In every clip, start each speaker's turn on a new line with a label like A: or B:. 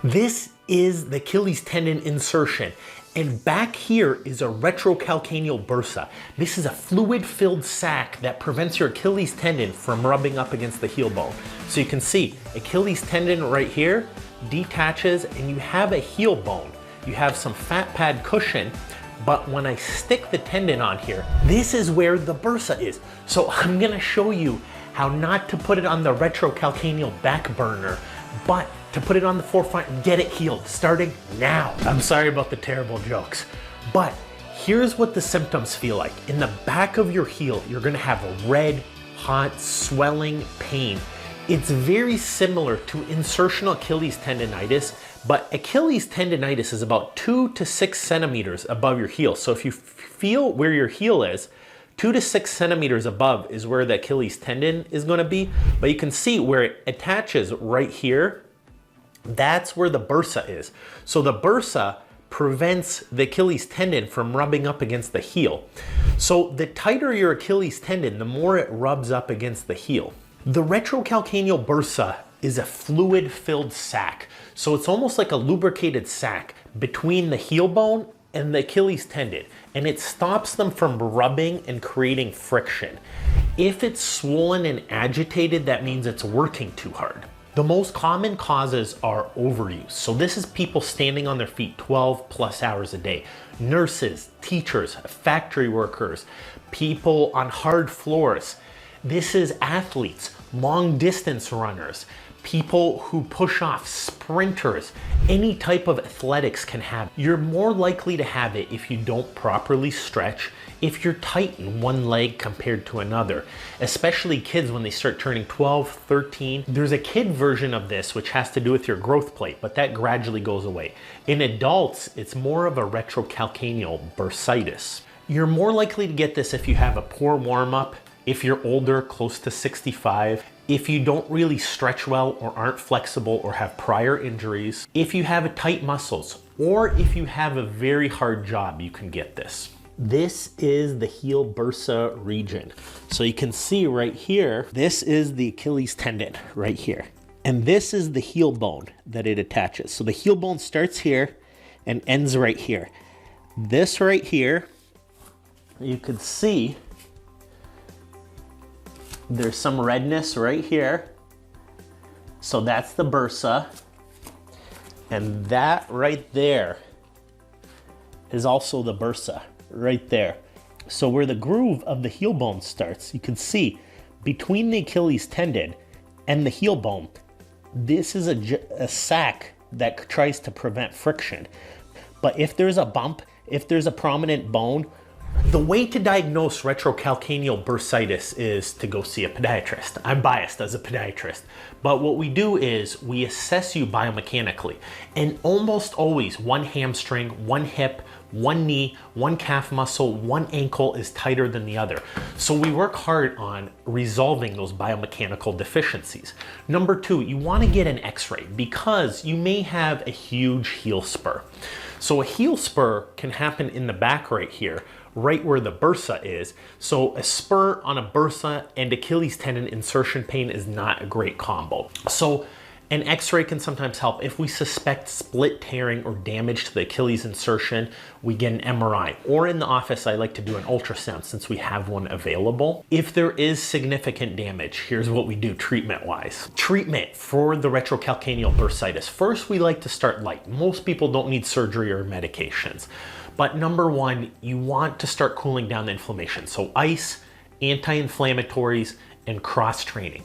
A: This is the Achilles tendon insertion. And back here is a retrocalcaneal bursa. This is a fluid-filled sac that prevents your Achilles tendon from rubbing up against the heel bone. So you can see Achilles tendon right here detaches and you have a heel bone. You have some fat pad cushion, but when I stick the tendon on here, this is where the bursa is. So I'm gonna show you how not to put it on the retrocalcaneal back burner, but to put it on the forefront and get it healed, starting now. I'm sorry about the terrible jokes, but here's what the symptoms feel like. In the back of your heel, you're gonna have a red, hot, swelling pain. It's very similar to insertional Achilles tendonitis, but Achilles tendonitis is about 2 to 6 centimeters above your heel. So if you feel where your heel is, 2 to 6 centimeters above is where the Achilles tendon is gonna be, but you can see where it attaches right here. That's where the bursa is. So the bursa prevents the Achilles tendon from rubbing up against the heel. So the tighter your Achilles tendon, the more it rubs up against the heel. The retrocalcaneal bursa is a fluid-filled sac. So it's almost like a lubricated sac between the heel bone and the Achilles tendon, and it stops them from rubbing and creating friction. If it's swollen and agitated, that means it's working too hard. The most common causes are overuse. So this is people standing on their feet 12 plus hours a day. Nurses, teachers, factory workers, people on hard floors. This is athletes, long distance runners, people who push off, sprinters, any type of athletics can have. You're more likely to have it if you don't properly stretch, if you're tight in one leg compared to another, especially kids when they start turning 12, 13. There's a kid version of this which has to do with your growth plate, but that gradually goes away. In adults, it's more of a retrocalcaneal bursitis. You're more likely to get this if you have a poor warm-up, if you're older, close to 65, if you don't really stretch well or aren't flexible or have prior injuries, if you have tight muscles, or if you have a very hard job, you can get this. This is the heel bursa region. So you can see right here, this is the Achilles tendon right here. And this is the heel bone that it attaches. So the heel bone starts here and ends right here. This right here, you can see there's some redness right here. So that's the bursa. And that right there is also the bursa right there. So where the groove of the heel bone starts, you can see between the Achilles tendon and the heel bone, this is a sac that tries to prevent friction. But if there's a bump, if there's a prominent bone, the way to diagnose retrocalcaneal bursitis is to go see a podiatrist. I'm biased as a podiatrist, but what we do is we assess you biomechanically, and almost always one hamstring, one hip, one knee, one calf muscle, one ankle is tighter than the other. So we work hard on resolving those biomechanical deficiencies. Number 2, you want to get an x-ray because you may have a huge heel spur. So a heel spur can happen in the back right here, right where the bursa is. So a spur on a bursa and Achilles tendon insertion pain is not a great combo. So an x-ray can sometimes help. If we suspect split tearing or damage to the Achilles insertion, we get an MRI. Or in the office, I like to do an ultrasound since we have one available. If there is significant damage, here's what we do treatment-wise. Treatment for the retrocalcaneal bursitis. First, we like to start light. Most people don't need surgery or medications. But number 1, you want to start cooling down the inflammation. So ice, anti-inflammatories, and cross-training.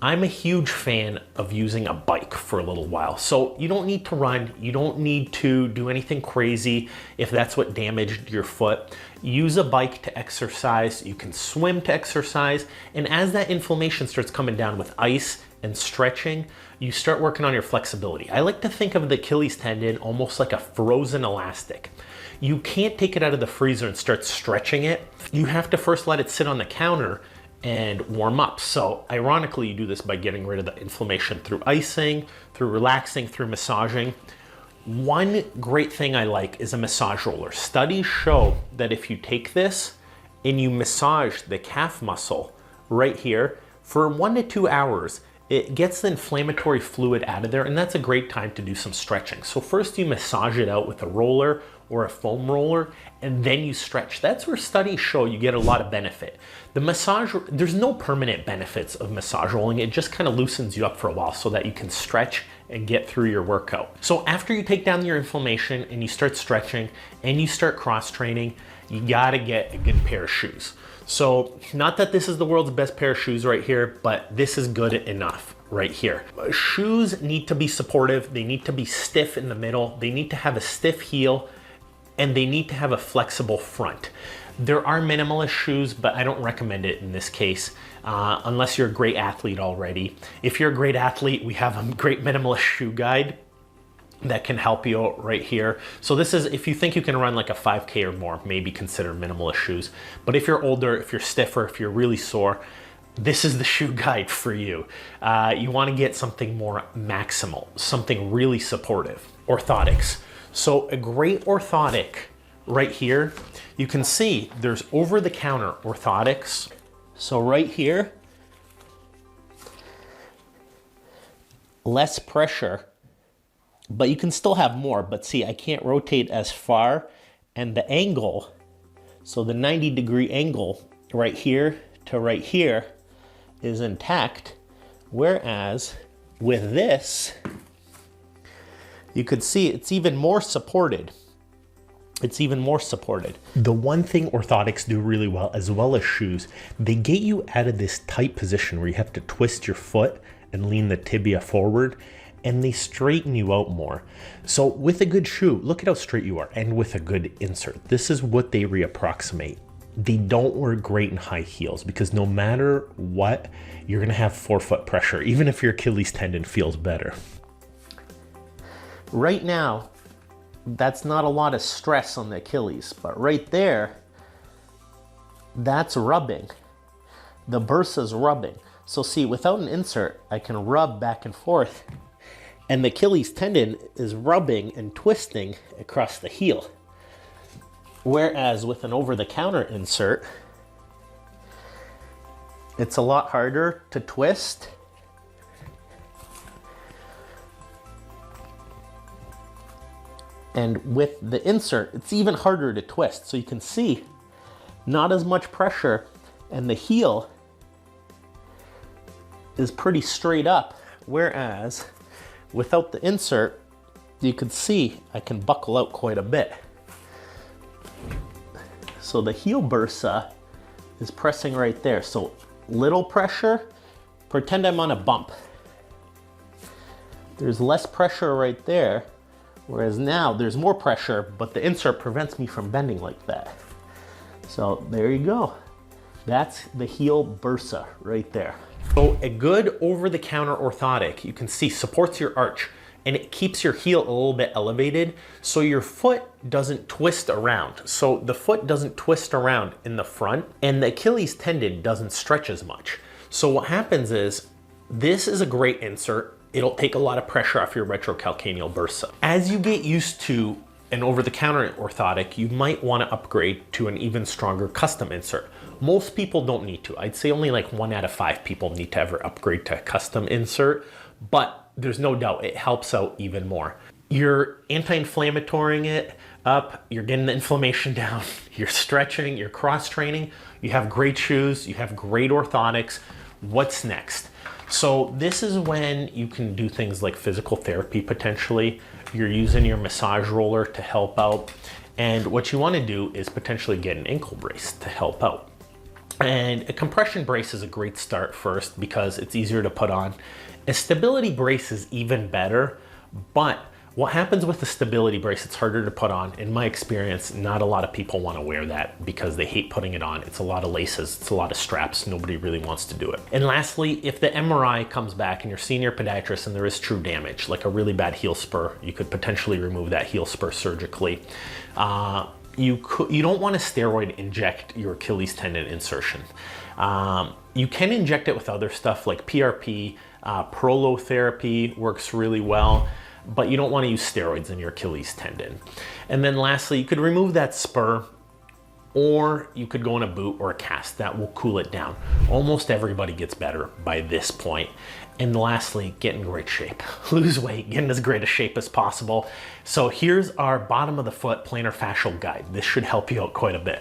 A: I'm a huge fan of using a bike for a little while. So you don't need to run, you don't need to do anything crazy if that's what damaged your foot. Use a bike to exercise, you can swim to exercise, and as that inflammation starts coming down with ice and stretching, you start working on your flexibility. I like to think of the Achilles tendon almost like a frozen elastic. You can't take it out of the freezer and start stretching it. You have to first let it sit on the counter and warm up. So ironically, you do this by getting rid of the inflammation through icing, through relaxing, through massaging. One great thing I like is a massage roller. Studies show that if you take this and you massage the calf muscle right here for 1 to 2 hours, it gets the inflammatory fluid out of there, and that's a great time to do some stretching. So first you massage it out with a roller or a foam roller, and then you stretch. That's where studies show you get a lot of benefit. The massage, there's no permanent benefits of massage rolling. It just kind of loosens you up for a while so that you can stretch and get through your workout. So after you take down your inflammation and you start stretching and you start cross training, you gotta get a good pair of shoes. So not that this is the world's best pair of shoes right here, but this is good enough right here. Shoes need to be supportive. They need to be stiff in the middle. They need to have a stiff heel, and they need to have a flexible front. There are minimalist shoes, but I don't recommend it in this case, unless you're a great athlete already. If you're a great athlete, we have a great minimalist shoe guide that can help you out right here. So this is, if you think you can run like a 5K or more, maybe consider minimalist shoes. But if you're older, if you're stiffer, if you're really sore, this is the shoe guide for you. You wanna get something more maximal, something really supportive. Orthotics. So a great orthotic right here, you can see there's over-the-counter orthotics. So right here, less pressure, but you can still have more, but see, I can't rotate as far, and the angle, so the 90-degree angle right here to right here is intact, whereas with this, you could see it's even more supported. It's even more supported. The one thing orthotics do really well as shoes, they get you out of this tight position where you have to twist your foot and lean the tibia forward, and they straighten you out more. So with a good shoe, look at how straight you are, and with a good insert, this is what they reapproximate. They don't work great in high heels because no matter what, you're gonna have forefoot pressure, even if your Achilles tendon feels better. Right now, that's not a lot of stress on the Achilles, but right there, that's rubbing. The bursa's rubbing. So see, without an insert, I can rub back and forth, and the Achilles tendon is rubbing and twisting across the heel. Whereas with an over-the-counter insert, it's a lot harder to twist. And with the insert, it's even harder to twist. So you can see not as much pressure, and the heel is pretty straight up. Whereas without the insert, you can see I can buckle out quite a bit. So the heel bursa is pressing right there. So little pressure, pretend I'm on a bump. There's less pressure right there. Whereas now there's more pressure, but the insert prevents me from bending like that. So there you go. That's the heel bursa right there. So a good over-the-counter orthotic, you can see, supports your arch, and it keeps your heel a little bit elevated so your foot doesn't twist around. So the foot doesn't twist around in the front, and the Achilles tendon doesn't stretch as much. So what happens is, this is a great insert. It'll take a lot of pressure off your retrocalcaneal bursa. As you get used to an over-the-counter orthotic, you might want to upgrade to an even stronger custom insert. Most people don't need to. I'd say only like 1 out of 5 people need to ever upgrade to a custom insert, but there's no doubt it helps out even more. You're anti-inflammatorying it up, you're getting the inflammation down, you're stretching, you're cross-training, you have great shoes, you have great orthotics. What's next? So this is when you can do things like physical therapy potentially. You're using your massage roller to help out. And what you want to do is potentially get an ankle brace to help out. And a compression brace is a great start first because it's easier to put on. A stability brace is even better, but what happens with the stability brace, it's harder to put on. In my experience, not a lot of people want to wear that because they hate putting it on. It's a lot of laces, it's a lot of straps. Nobody really wants to do it. And lastly, if the MRI comes back and you're seeing your podiatrist and there is true damage, like a really bad heel spur, you could potentially remove that heel spur surgically. You don't want to steroid inject your Achilles tendon insertion. You can inject it with other stuff like PRP, prolotherapy works really well, but you don't want to use steroids in your Achilles tendon. And then lastly, you could remove that spur or you could go in a boot or a cast. That will cool it down. Almost everybody gets better by this point. And lastly, get in great shape. Lose weight, get in as great a shape as possible. So here's our bottom of the foot plantar fascial guide. This should help you out quite a bit.